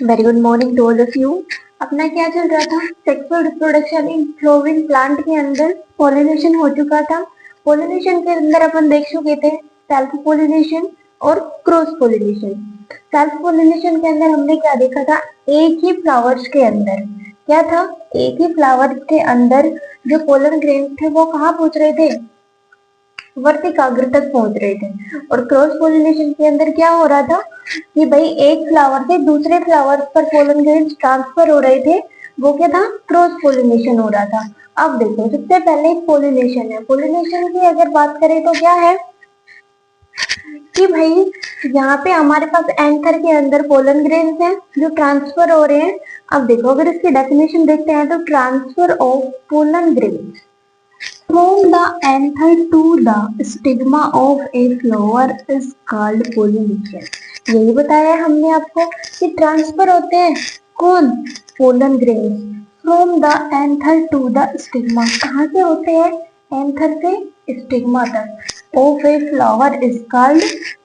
Very good morning to all of you. अपना क्या चल रहा था? Sexual reproduction in flowering plant के अंदर पोलिनेशन हो चुका था। पोलिनेशन के अंदर अपन देख चुके थे सेल्फ पोलिनेशन और क्रॉस पोलिनेशन। सेल्फ पोलिनेशन के अंदर हमने क्या देखा था? एक ही फ्लावर्स के अंदर क्या था? एक ही फ्लावर्स के अंदर जो पोलन ग्रेन थे वो कहाँ पहुंच रहे थे? वर्तिकाग्र तक पहुंच रहे थे। और क्रॉस पोलिनेशन के अंदर क्या हो रहा था कि भाई एक फ्लावर से दूसरे फ्लावर पर पोलन ग्रेन्स ट्रांसफर हो रहे थे। वो क्या था? क्रॉस पोलिनेशन हो रहा था। अब देखो, सबसे पहले पोलिनेशन है। पोलिनेशन की अगर बात करें तो क्या है कि भाई यहाँ पे हमारे पास एंथर के अंदर पोलन ग्रेन्स हैं जो ट्रांसफर हो रहे हैं। अब देखो, अगर इसकी डेफिनेशन देखते हैं तो transfer of pollen grains from the anther to the stigma of a flower is called pollination। यही बताया हमने आपको कि ट्रांसफर होते हैं कौन? Pollen grains from the anther to the stigma. कहाँ से होते हैं? एंथर से स्टिग्मा तक। Of a flower is called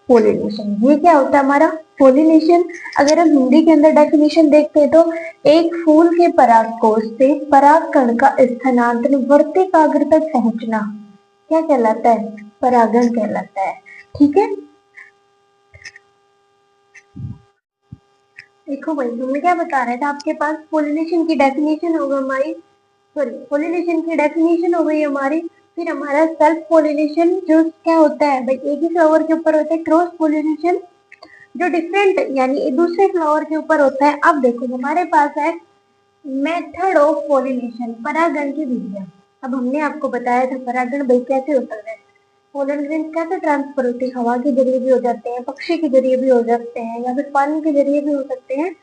pollination. ये क्या होता है हमारा? पोलिनेशन। अगर हम हिंदी के अंदर डेफिनेशन देखते हैं तो एक फूल के परागकोश से परागकण का स्थानांतरण वर्तिकाग्र तक पहुंचना क्या कहलाता है? परागण कहलाता है। ठीक है, देखो भाई, हमने क्या बता रहे थे आपके पास? पोलिनेशन की डेफिनेशन होगा हमारी, सॉरी, पोलिनेशन की डेफिनेशन हो गई हमारी। फिर हमारा सेल्फ पोलिनेशन जो क्या होता है भाई? एक ही फ्लावर के ऊपर होता है। क्रॉस पोलिनेशन जो डिफरेंट यानी दूसरे फ्लावर के ऊपर होता है। अब देखो, हमारे पास है मेथड ऑफ पोलिनेशन, परागण की विधियां। अब हमने आपको बताया था परागण भाई कैसे होता है। पोलन ग्रेन कैसे ट्रांसफर होते हैं? हवा के जरिए भी हो जाते हैं, पक्षी के जरिए भी हो सकते हैं, या फिर पानी के जरिए भी हो सकते हैं।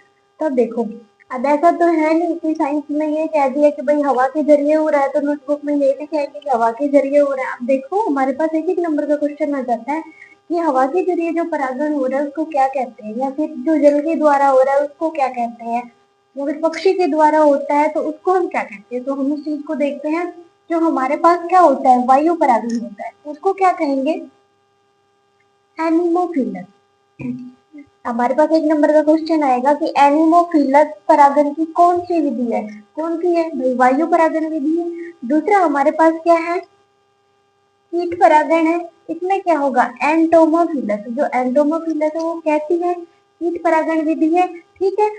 तो देखो, अब ऐसा तो है नहीं कि साइंस में ये कह दिया कि भाई हवा के जरिए हो रहा है तो नोटबुक में ये लिखेंगे कि हवा के जरिए हो रहा है। अब देखो, हमारे पास एक नंबर का क्वेश्चन आ जाता है कि हवा के जरिए जो परागण हो रहा है उसको क्या कहते हैं, या फिर जो जल के द्वारा हो रहा है उसको क्या कहते हैं, या फिर पक्षी के द्वारा होता है तो उसको हम क्या कहते हैं। तो हम उस चीज को देखते हैं। जो हमारे पास क्या होता है? वायु परागण होता है, उसको क्या कहेंगे? एनिमोफिलस। हमारे पास एक नंबर का क्वेश्चन आएगा कि एनिमोफिलस परागण की कौन सी विधि है? कौन सी है भाई? वायु परागण विधि है। दूसरा हमारे पास क्या है? कीट परागण है। इसमें क्या होगा? एंटोमोफिलस। जो एंटोमोफिलस है वो कैसी है? कीट परागण विधि है। ठीक है,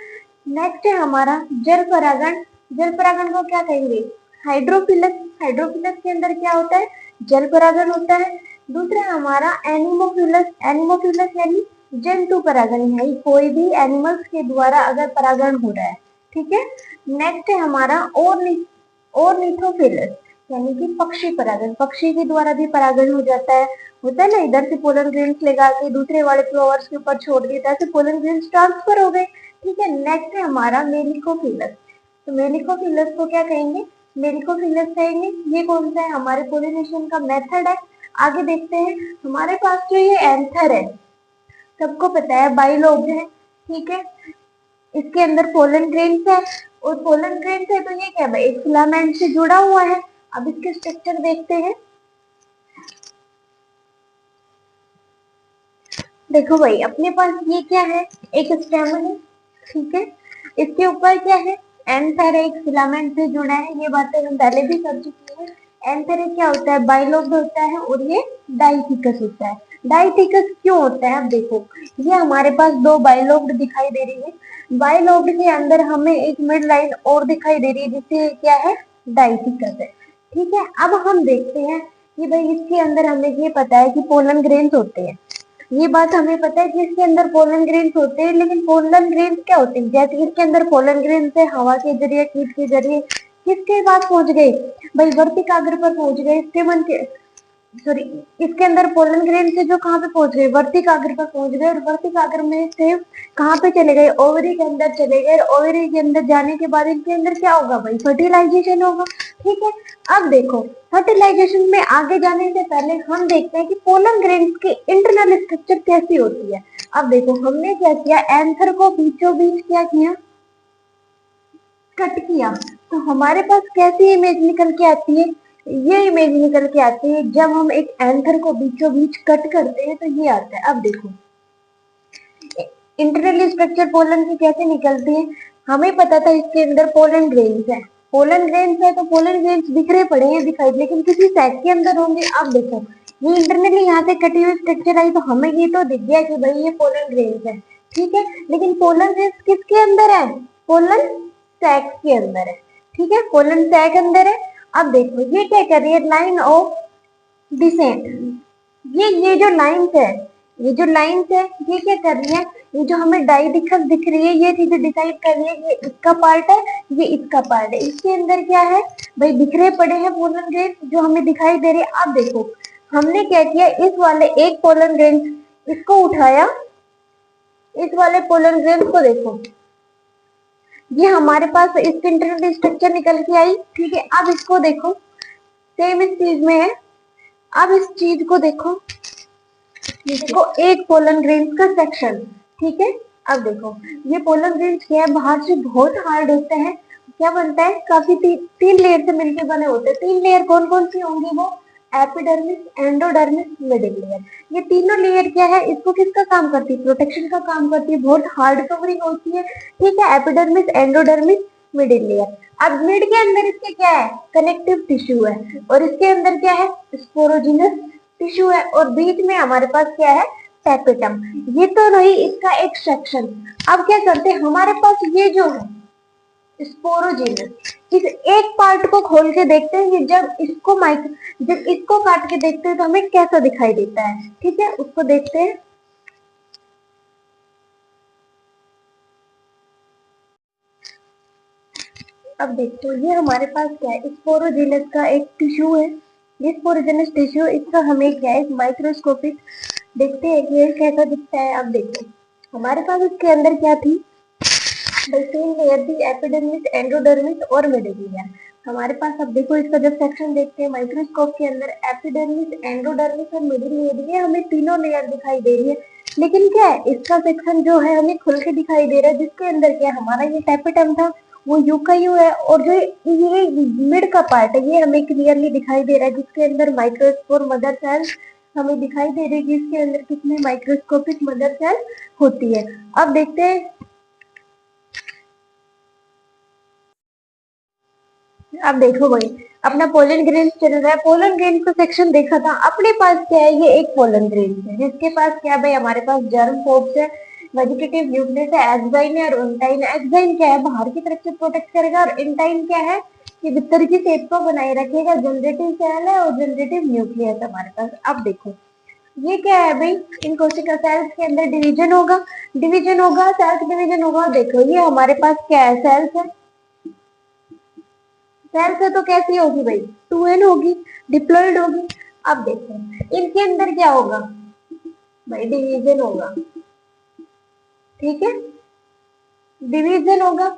नेक्स्ट है हमारा जल परागण। जल परागण को क्या कहेंगे? हाइड्रोफिलस। हाइड्रोफिलस के अंदर क्या होता है? जल परागण होता है। दूसरा हमारा एनिमोफिलस। एनिमोफिलस यानी जंतु परागण है, कोई भी एनिमल्स के द्वारा अगर परागण हो रहा है। ठीक है, नेक्स्ट है हमारा ऑर्निथोफिलस यानी कि पक्षी परागण। पक्षी के द्वारा भी परागण हो जाता है। होता है ना, इधर से पोलन ग्रेन्स लगा के दूसरे वाले फ्लावर्स के ऊपर छोड़ दिया, ऐसे पोलन ग्रेन्स ट्रांसफर हो गए। ठीक है, नेक्स्ट है हमारा मेलिकोफिलस। तो मेलिकोफिलस को क्या कहेंगे? मेलिकोफिलस कहेंगे। ये कौन सा है? हमारे पोलिनेशन का मेथड है। आगे देखते हैं, हमारे पास जो ये एंथर है सबको पता है बाइलोब है। ठीक है, इसके अंदर पोलन ग्रेन्स है, और पोलन ग्रेन्स है तो ये क्या है? एक फिलामेंट से जुड़ा हुआ है। अब इसके स्ट्रक्चर देखते हैं। देखो भाई, अपने पास ये क्या है? एक स्टेमन है। ठीक है, इसके ऊपर क्या है? एंथर है, एक फिलामेंट से जुड़ा है। ये बातें हम पहले भी कर चुके हैं। एंथर क्या होता है? बाइलोब्ड होता है, और ये डाइथिकस होता है। डाइथिकस क्यों होता है? अब देखो, ये हमारे पास दो बाइलोब्ड दिखाई दे रही है। बाइलोब्ड के अंदर हमें एक मिड लाइन और दिखाई दे रही है जिससे क्या है? डाइथिकस है। ठीक है, अब हम देखते हैं कि भाई इसके अंदर हमें ये पता है कि पोलन ग्रेन्स होते हैं। ये बात हमें पता है कि इसके अंदर पोलन ग्रेन्स होते हैं, लेकिन पोलन ग्रेन्स क्या होते हैं? जैसे इसके अंदर पोलन ग्रेन्स है, हवा के जरिए, कीट के जरिए किसके पास पहुंच गए भाई? वर्तिकाग्र पर पहुंच गए। स्टेमन के, सॉरी, इसके अंदर पोलन ग्रेन से जो कहाँ पे पहुंच गए? वर्तिकाग्र पर पहुंच गए, और वर्तिकाग्र में से कहाँ पे चले गए? ओवरी के अंदर चले गए। ओवरी के अंदर जाने के बाद इनके अंदर क्या होगा भाई? फर्टिलाइजेशन होगा। ठीक है, अब देखो, फर्टिलाइजेशन में आगे जाने से पहले हम देखते हैं कि पोलन ग्रेन्स की इंटरनल स्ट्रक्चर कैसी होती है। अब देखो, हमने क्या किया? एंथर को बीचों बीच क्या किया? कट किया। तो हमारे पास कैसी इमेज निकल के आती है? ये इमेज निकल के आती है जब हम एक एंथर को बीचों बीच कट करते हैं तो ये आता है। अब देखो, इंटरनली स्ट्रक्चर पोलन की कैसे निकलती है, हमें पता था इसके अंदर पोलन ग्रेन्स है, पोलन ग्रेन्स है तो पोलन ग्रेन्स बिखरे पड़े हैं दिखाई, लेकिन किसी सैक के अंदर होंगे। अब देखो ये इंटरनली यहाँ से कटी हुई स्ट्रक्चर आई तो हमें ये तो दिख गया कि भाई ये पोलन ग्रेन्स है, ठीक है, लेकिन पोलन ग्रेन्स किसके अंदर है, पोलन सैक के अंदर है, ठीक है, पोलन सैक अंदर है। अब देखो ये क्या कर रही है, लाइन ऑफ डिसेंट, ये जो लाइंस है, ये जो लाइंस है ये क्या कर रही है, ये जो हमें डाई दिख रही है ये चीजें डिसाइड कर रही है कि ये इसका पार्ट है, ये इसका पार्ट है। इसके अंदर क्या है भाई, बिखरे पड़े हैं पोलन ग्रेन्स जो हमें दिखाई दे रहे हैं। अब देखो हमने क्या किया, इस वाले एक पोलन ग्रेन्स इसको उठाया, इस वाले पोलन ग्रेन्स को देखो, ये हमारे पास इसके इंटरनल स्ट्रक्चर निकल के आई, ठीक है। अब इसको देखो, सेम इस चीज में है, अब इस चीज को देखो, ये देखो एक पोलन ग्रेन्स का सेक्शन, ठीक है। अब देखो ये पोलन ग्रेन्स क्या है, बाहर से बहुत हार्ड होते हैं, क्या बनता है, काफी तीन लेयर से मिलकर बने होते हैं। तीन लेयर कौन कौन सी होंगी, वो एपिडर्मिस, एंडोडर्मिस, मिडिल लेयर। ये तीनों लेयर क्या है, इसको किसका काम करती है, प्रोटेक्शन का काम करती है, बहुत हार्ड कवरिंग होती है, ठीक है। Epidermis, endodermis, middle layer. अब मिड के अंदर इसके क्या है, कनेक्टिव टिश्यू है, और इसके अंदर क्या है, स्पोरोजिनस टिश्यू है, और बीच में हमारे पास क्या है, टैपेटम। ये तो रही इसका एक सेक्शन। अब क्या करते हैं, हमारे पास ये जो है स्पोरोजिनस, इस एक पार्ट को खोल के देखते हैं कि जब इसको काट के देखते हैं तो हमें कैसा दिखाई देता है, ठीक है, उसको देखते हैं। अब देखो ये हमारे पास क्या है, स्पोरोजिनस का एक टिश्यू है, ये स्पोरोजिनस टिश्यू, इसका हमें क्या है, माइक्रोस्कोपिक देखते हैं कि ये कैसा दिखता है। अब देखो हमारे पास इसके अंदर क्या थी, तीन लेयर थी, एपिडर्मिस, एंडोडर्मिस और मिडिल लेयर। हमारे पास अब देखो इसका जब सेक्शन देखते हैं माइक्रोस्कोप के अंदर, एपिडर्मिस, एंडोडर्मिस और मिडिल लेयर, ये हमें तीनों लेयर दिखाई दे रही है, लेकिन क्या है इसका सेक्शन जो है हमें खुल के दिखाई दे रहा है, जिसके अंदर क्या हमारा ये टैपेटम था वो यू का यू है, और जो ये मिड का पार्ट है ये हमें क्लियरली दिखाई दे रहा है, जिसके अंदर माइक्रोस्पोर मदर सेल हमें दिखाई दे रही है कि इसके अंदर कितने माइक्रोस्कोपिक मदर सेल होती है। अब देखते हैं, अब देखो भाई अपना पोलन ग्रेन्स चल रहा है, पोलन ग्रेन्स का सेक्शन देखा था, अपने पास क्या है, ये एक पोलन ग्रेन्स है जिसके पास क्या है भाई, हमारे पास जर्म फोर्स है, वेजिटेटिव न्यूक्लियस है, एक्साइन है और इंटाइन है। एक्साइन क्या है, बाहर की तरफ से प्रोटेक्ट करेगा, और इंटाइन क्या है कि भीतर की शेप को बनाए रखेगा। जनरेटिव सेल है और जनरेटिव न्यूक्लियस हमारे पास। अब देखो ये क्या है भाई, इन कोशिका सेल्स के अंदर डिवीजन होगा, सेल्स डिवीजन होगा। देखो ये हमारे पास क्या है, सेल्स है, सेल्स है तो कैसी होगी भाई, 2n होगी, डिप्लॉइड होगी। अब देखो इनके अंदर क्या होगा भाई, डिवीजन होगा, ठीक है, डिवीजन होगा,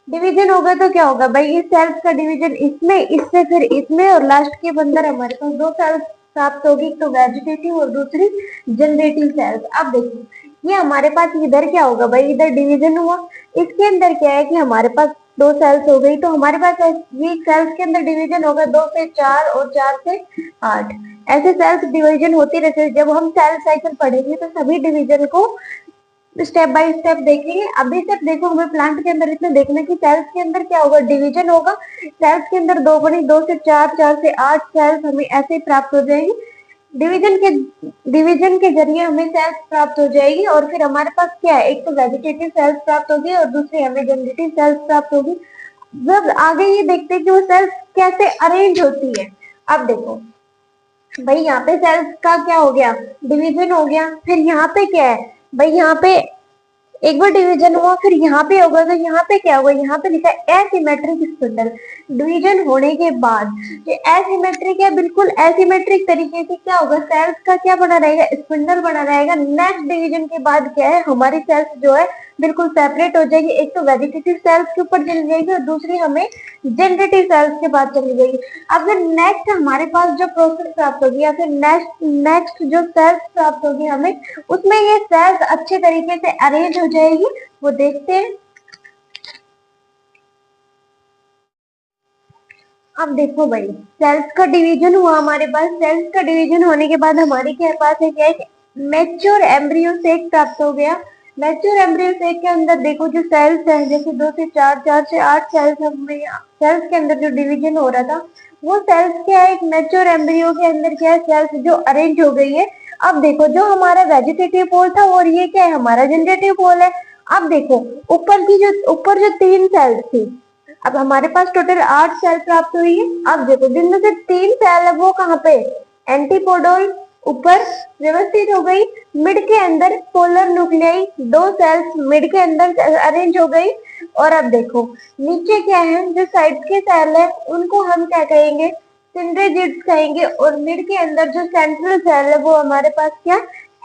डिवीजन होगा तो क्या होगा भाई, इस सेल्स का डिवीजन इसमें, इससे फिर इसमें, और लास्ट के अंदर हमारे पास दो सेल्स प्राप्त होगी, तो वेजिटेटिव और दूसरी जनरेटिव सेल्स। अब देखो ये हमारे पास इधर क्या होगा भाई, इधर डिवीजन हुआ, इसके अंदर क्या है कि हमारे पास दो सेल्स हो गई, तो हमारे पास ये सेल्स के अंदर डिवीजन होगा 2 से 4 और 4 से 8, ऐसे सेल्स डिवीजन होती रहती है। जब हम सेल साइकिल पढ़ेंगे तो सभी डिवीजन को स्टेप बाय स्टेप देखेंगे। अभी तक देखो हमें प्लांट के अंदर इतना देखना कि सेल्स के अंदर क्या होगा, डिवीजन होगा, सेल्स के अंदर दो बनी, 2 से 4, 4 से 8 सेल्स हमें ऐसे प्राप्त हो जाएंगी। डिवीजन के जरिए हमें सेल्स प्राप्त हो जाएगी, और फिर हमारे पास क्या है, एक तो वेजिटेटिव सेल्स प्राप्त होगी और दूसरी हमें जनरेटिव सेल्स प्राप्त होगी। जब आगे ये देखते हैं कि वो सेल्स कैसे अरेंज होती है। अब देखो भाई यहाँ पे सेल्स का क्या हो गया, डिवीजन हो गया, फिर यहाँ पे क्या है भाई, यहाँ पे एक बार डिवीजन हुआ, फिर यहाँ पे होगा, तो यहाँ पे क्या होगा, यहाँ पे लिखा है एसिमेट्रिक स्पिंडल। डिवीजन होने के बाद ये एसिमेट्रिक है, बिल्कुल एसिमेट्रिक तरीके से क्या होगा, सेल्स का क्या बना रहेगा, स्पिंडल बना रहेगा। नेक्स्ट डिवीजन के बाद क्या है, हमारी सेल्स जो है बिल्कुल सेपरेट हो जाएगी, एक तो वेजिटेटिव सेल्स के ऊपर चली जाएगी और दूसरी हमें जनरेटिव सेल्स के बाद चली जाएगी। अब फिर नेक्स्ट हमारे पास जो प्रोसेस प्राप्त होगी, या फिर नेक्स्ट जो सेल्स प्राप्त होगी हमें, उसमें ये सेल्स अच्छे तरीके से अरेंज हो जाएगी, वो देखते हैं। अब देखो भाई सेल्स का डिवीजन हुआ हमारे पास, सेल्स का डिवीजन होने के बाद हमारे के पास है क्या है, मैच्योर एम्ब्रियो सेक प्राप्त हो गया। मैच्योर एम्ब्रियो सेक के अंदर देखो जो सेल्स हैं, जैसे 2 से 4, 4 से 8 सेल्स हमें सेल्स के अंदर जो डिवीजन हो रहा था, वो सेल्स क्या है, एक मैच्योर एम्ब्रियो के अंदर क्या है, सेल्स जो अरेंज हो गई है। अब देखो जो हमारा वेजिटेटिव पोल था और ये क्या है, हमारा जनरेटिव पोल है। अब देखो ऊपर जो 3 सेल्स थी, अब हमारे पास टोटल 8 सेल प्राप्त हुई है। अब देखो जिनमें से 3 सेल है वो कहाँ पे, एंटीपोडल ऊपर व्यवस्थित हो गई, मिड के अंदर पोलर न्यूक्लियाई 2 सेल्स मिड के अंदर अरेंज हो गई। और अब देखो नीचे क्या है, जो साइड के सेल है उनको हम क्या कहेंगे, सिंड्रेजिड्स कहेंगे। और मिड के अंदर जो सेंट्रल सेल है वो हमारे पास क्या,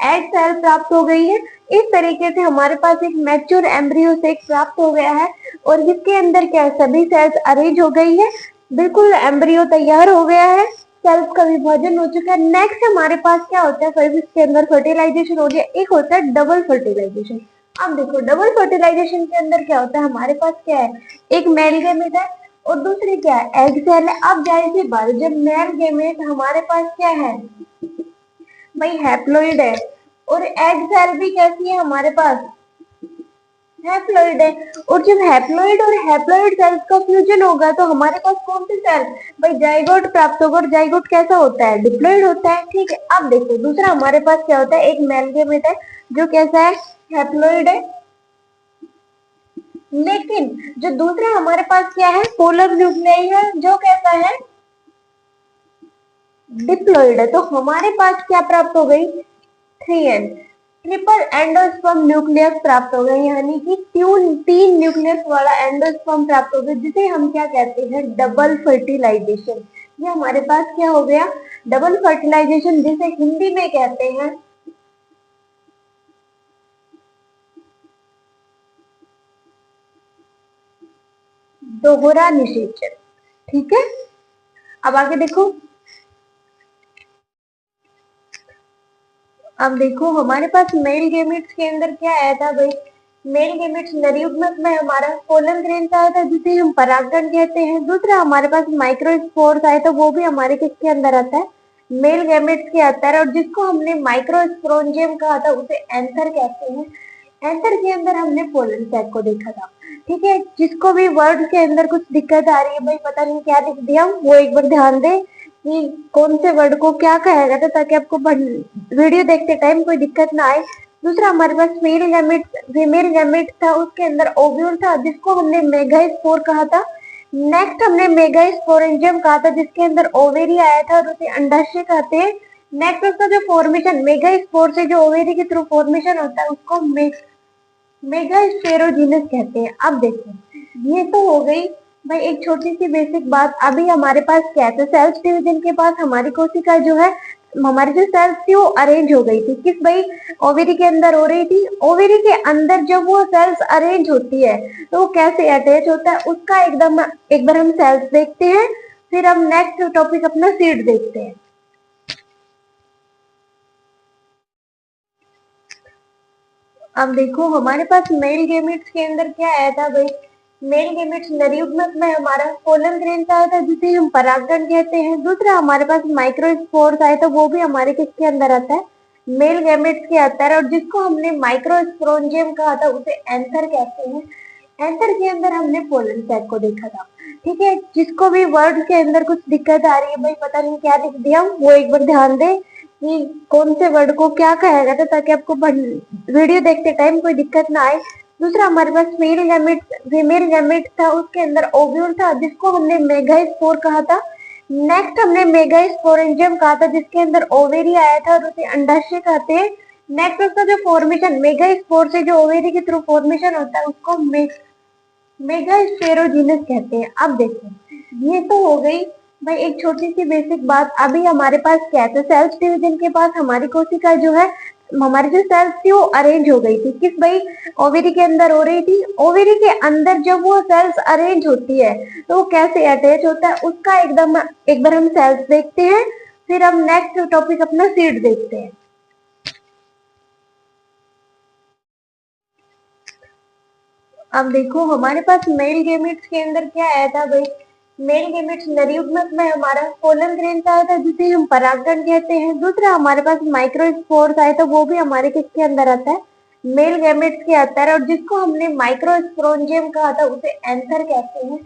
एग सेल प्राप्त हो गई है। इस तरीके से हमारे पास एक मैच्योर एम्ब्रियो सेक प्राप्त हो गया है और जिसके अंदर क्या सभी सेल्स अरेंज हो गई है, बिल्कुल एम्ब्रियो तैयार हो गया है, सेल्स का विभाजन हो चुका है। नेक्स्ट हमारे पास क्या होता है, फिर इसके अंदर फर्टिलाइजेशन हो गया। एक होता है डबल फर्टिलाइजेशन। अब देखो डबल फर्टिलाइजेशन के अंदर क्या होता है, हमारे पास क्या है, एक मेल गैमेट है और दूसरी क्या है, एग सेल है। अब जाहिर सी बात, जब मेल गैमेट हमारे पास क्या है भाई, हैप्लॉइड है, और एग सेल भी कैसी है हमारे पास, हैप्लॉइड है। और जब हैप्लॉइड और हैप्लॉइड सेल्स का फ्यूजन होगा तो हमारे पास कौन सी सेल, भाई जाइगोट प्राप्त होगा। और जाइगोट कैसा होता है, डिप्लॉइड होता है, ठीक है। अब देखो दूसरा हमारे पास क्या होता है, एक मेल गैमेट है जो कैसा है, हैप्लॉइड है। लेकिन जो दूसरा हमारे पास क्या है, पोलर न्यूक्लियाई है जो कैसा है, डिप्लॉइड है। तो हमारे पास क्या प्राप्त हो गई, 3N, ट्रिपल एंडोस्पर्म न्यूक्लियस प्राप्त हो गए, यानी कि 3 न्यूक्लियस वाला एंडोस्पर्म प्राप्त हो गया, जिसे हम क्या कहते हैं, डबल फर्टिलाइजेशन। ये हमारे पास क्या हो गया, डबल फर्टिलाइजेशन, जिसे हिंदी में कहते हैं दोहरा निषेचन, ठीक है। अब आगे देखो, अब देखो हमारे पास मेल गेमेट्स के अंदर क्या आया था भाई, मेल गेमेट्स नरयुग्मक में हमारा पोलन ग्रेन आया था जिसे हम परागकण कहते हैं। दूसरा हमारे पास माइक्रोस्पोर्स आए तो वो भी हमारे किसके अंदर आता है, मेल गेमेट्स के आता है। और जिसको हमने माइक्रोस्पोरेंजियम कहा था उसे एंथर कहते हैं। एंथर के अंदर हमने पोलन सैक को देखा था, ठीक है। जिसको भी वर्ड के अंदर कुछ दिक्कत आ रही है भाई, पता नहीं क्या लिख दिया, वो एक बार ध्यान दे कि कौन से वर्ड को क्या कहा गया था, ताकि आपको वीडियो देखते टाइम कोई दिक्कत ना आए। दूसरा हमारे पास फीमेल गैमेट था, उसके अंदर ओव्यूल था जिसको हमने मेगास्पोर कहा था। नेक्स्ट हमने मेगास्पोरेंजियम कहा था जिसके अंदर ओवेरी आया था और उसे अंडाशय कहते हैं। नेक्स्ट उसका जो फॉर्मेशन, मेगास्पोर से जो ओवेरी के थ्रू फॉर्मेशन होता है उसको मेगास्पेरोजीनस कहते हैं। अब देखो ये तो हो गई भाई एक छोटी सी बेसिक बात। अभी हमारे पास क्या है, सेल्स डिवीजन के पास हमारी कोशिका जो है, हमारी जो सेल्स थी वो अरेंज हो गई थी किस भाई, ओवेरी के अंदर हो रही थी। ओवेरी के अंदर जब वो सेल्स अरेंज होती है तो वो कैसे अटैच होता है उसका एकदम एक बार हम सेल्स देखते हैं, फिर हम नेक्स्ट टॉपिक अपना सीड देखते हैं। अब देखो हमारे पास मेल गेमेट्स के अंदर क्या आया था भाई, मेल गेमेट्स नरयुग्मक में हमारा पोलन ग्रेन आया था जिसे हम परागकण कहते हैं। दूसरा हमारे पास माइक्रोस्पोर्स आए तो वो भी हमारे किसके अंदर आता है, मेल गेमेट्स के आता है। और जिसको हमने माइक्रोस्पोरेंजियम कहा था उसे एंथर कहते हैं। एंथर के अंदर हमने पोलन सैक को देखा था, ठीक है। जिसको भी वर्ड के अंदर कुछ दिक्कत आ रही है भाई, पता नहीं क्या लिख दिया, वो एक बार ध्यान दे कि कौन से वर्ड को क्या कहा गया था, ताकि आपको वीडियो देखते टाइम कोई दिक्कत ना आए। दूसरा हमारे पास फीमेल गैमेट था, उसके अंदर ओव्यूल था जिसको हमने मेगास्पोर कहा था। नेक्स्ट हमने मेगास्पोरेंजियम कहा था जिसके अंदर ओवेरी आया था और उसे अंडाशय कहते हैं। नेक्स्ट उसका जो फॉर्मेशन, मेगास्पोर से जो ओवेरी के थ्रू फॉर्मेशन होता है उसको मेगास्पेरोजीनस कहते हैं। अब देखो ये तो हो गई भाई एक छोटी सी बेसिक बात। अभी हमारे पास क्या है, सेल्स डिवीजन के पास हमारी कोशिका जो है, हमारी जो सेल्स थी वो अरेंज हो गई थी किस भाई, ओवेरी के अंदर हो रही थी। ओवेरी के अंदर जब वो सेल्स अरेंज होती है तो वो कैसे अटैच होता है उसका एकदम एक बार हम सेल्स देखते हैं, फिर हम नेक्स्ट टॉपिक अपना सीड देखते हैं। अब देखो हमारे पास मेल गेमेट्स के अंदर क्या आया था भाई, मेल गेमेट्स नरयुग्मक में हमारा पोलन ग्रेन आया था जिसे हम परागकण कहते हैं। दूसरा हमारे पास माइक्रोस्पोर्स आए तो वो भी हमारे किसके अंदर आता है, मेल गैमेट्स के अंदर, और जिसको हमने माइक्रोस्पोरेंजियम कहा था उसे एंथर कहते हैं।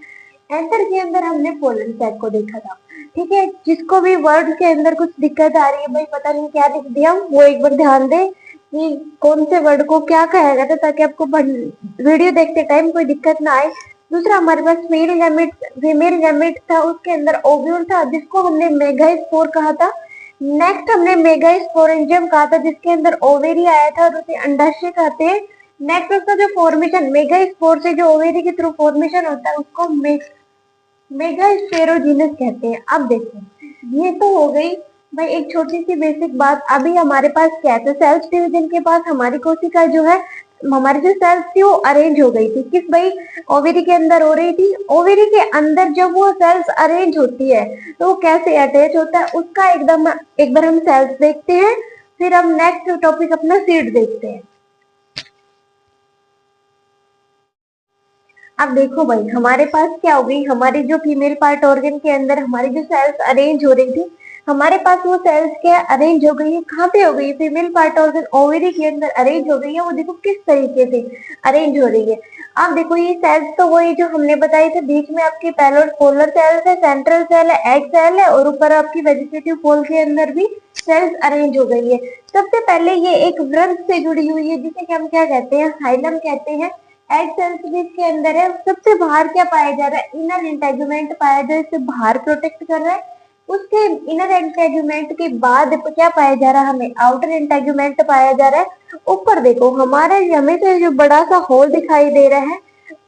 एंथर के अंदर हमने पोलन सैक को देखा था। ठीक है, जिसको भी वर्ड के अंदर कुछ दिक्कत आ रही है, भाई पता नहीं क्या लिख दिया, वो एक बार ध्यान दे कि कौन से वर्ड को क्या कहा गया था, ताकि आपको वीडियो देखते टाइम कोई दिक्कत ना आए। दूसरा हमारे पास फीमेल गैमेट था, उसके अंदर ओव्यूल था, जिसको हमने मेगास्पोर कहा था। नेक्स्ट हमने मेगास्पोरेंजियम कहा था, जिसके अंदर ओवेरी आया था और उसे अंडाशय कहते हैं। नेक्स्ट उसका जो फॉर्मेशन मेगास्पोर से जो ओवेरी के थ्रू फॉर्मेशन होता है उसको मेगास्पेरोजीनस कहते हैं। अब देखो ये तो हो गई भाई एक छोटी सी बेसिक बात। अभी हमारे पास क्या है, सेल्स डिवीजन के पास हमारी कोशिका जो है, हमारी जो सेल्स थी वो अरेंज हो गई थी। किस भाई, ओवेरी के अंदर हो रही थी। ओवेरी के अंदर जब वो सेल्स अरेंज होती है तो वो कैसे अटैच होता है उसका एकदम एक बार हम सेल्स देखते हैं, फिर हम नेक्स्ट टॉपिक अपना सीड देखते हैं। अब देखो भाई हमारे पास क्या हो गई, हमारी जो फीमेल पार्ट ऑर्गन के अंदर हमारी जो सेल्स अरेंज हो रही थी, हमारे पास वो सेल्स क्या अरेंज हो गई है, कहाँ पे हो गई है, फीमेल पार्ट ऑर्गन ओवरी के अंदर अरेंज हो गई है। वो देखो किस तरीके से अरेंज हो रही है। अब देखो ये सेल्स तो वही जो हमने बताई थे, बीच में आपकी पोलर सेल्स है, सेंट्रल सेल है, एग सेल है, और ऊपर आपकी वेजिटेटिव पोल के अंदर भी सेल्स अरेंज हो गई है। सबसे पहले ये एक वृंत से जुड़ी हुई है, जिसे कि हम क्या कहते हैं, हाइलम कहते हैं। एग सेल्स भी इसके अंदर है। सबसे बाहर क्या पाया जा रहा है, इनर इंटेगुमेंट पाया जा रहा है, इसे बाहर प्रोटेक्ट कर रहा है। उसके इनर इंटेगुमेंट के बाद क्या पाया जा रहा है, हमें आउटर इंटेगुमेंट पाया जा रहा है। ऊपर देखो हमारे हमें तो जो बड़ा सा होल दिखाई दे रहा है,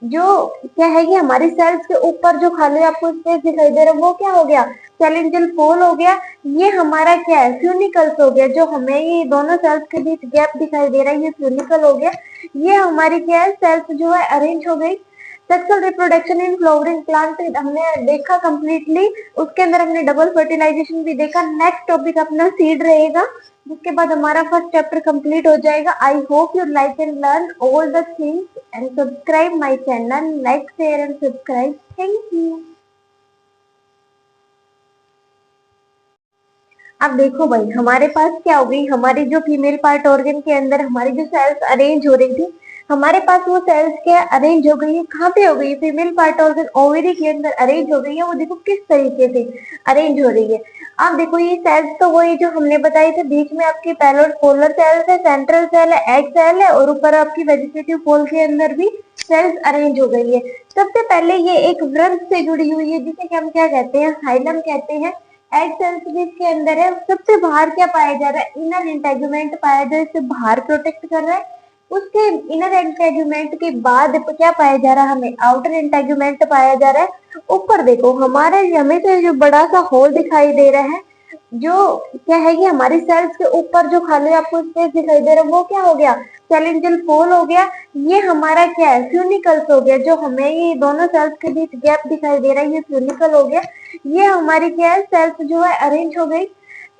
जो क्या है कि हमारी सेल्स के ऊपर जो खाली आपको स्पेस दिखाई दे रहा है वो क्या हो गया, चैलेंजल पोल हो गया। ये हमारा क्या है, फ्यूनिकल्स हो गया। जो हमें ये दोनों सेल्स के बीच गैप दिखाई दे रहा है ये फ्यूनिकल हो गया। ये हमारी क्या है, सेल्स जो है अरेंज हो गई। Sexual reproduction in flowering plant हमने देखा कंप्लीटली। उसके अंदर हमने डबल फर्टिलाइजेशन भी देखा। नेक्स्ट टॉपिक अपना सीड रहेगा, जिसके बाद हमारा फर्स्ट चैप्टर कंप्लीट हो जाएगा। I hope you like and learn all the things and subscribe my channel, like share and subscribe. Thank you. अब देखो भाई हमारे पास क्या हो गई, हमारी जो फीमेल पार्ट ऑर्गन के अंदर हमारी जो सेल्स अरेंज हो रही थी, हमारे पास वो सेल्स क्या अरेंज हो गई है, कहाँ पे हो गई है, फीमेल पार्ट ऑर्गन ओवरी के अंदर अरेंज हो गई है। वो देखो किस तरीके से अरेंज हो रही है। अब देखो ये सेल्स तो वही जो हमने बताई थे, बीच में आपकी पोलर सेल्स है, सेंट्रल सेल है, एग सेल है, और ऊपर आपकी वेजिटेटिव पोल के अंदर भी सेल्स अरेंज हो गई है। सबसे पहले ये एक वृंत से जुड़ी हुई है, जिसे कि हम क्या कहते हैं, हाइलम कहते हैं। एग सेल्स भी इसके अंदर है। सबसे बाहर क्या पाया जा रहा है, इनर इंटेगुमेंट पाया जा रहा है, इसे बाहर प्रोटेक्ट कर रहा है। उसके इनर इंटेगुमेंट के बाद क्या पाया जा रहा है, हमें आउटर इंटेगुमेंट पाया जा रहा है। ऊपर देखो हमारे हमें तो जो बड़ा सा होल दिखाई दे रहा है, जो क्या है कि हमारी सेल्स के ऊपर जो खाली आपको स्पेस दिखाई दे रहा है वो क्या हो गया, चैलेंजल पोल हो गया। ये हमारा क्या है, फ्यूनिकल्स हो गया। जो हमें ये दोनों सेल्स के बीच गैप दिखाई दे रहा है ये फ्यूनिकल हो गया। ये हमारी क्या है, सेल्स जो है अरेंज हो गई।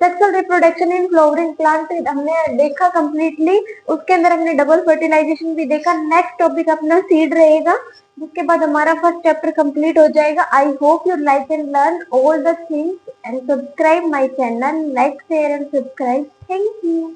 Sexual reproduction in flowering plant हमने देखा कंप्लीटली। उसके अंदर हमने डबल फर्टिलाइजेशन भी देखा। नेक्स्ट टॉपिक अपना सीड रहेगा, जिसके बाद हमारा फर्स्ट चैप्टर कंप्लीट हो जाएगा। I hope you like and learn all the things and subscribe my channel, like share and subscribe. Thank you.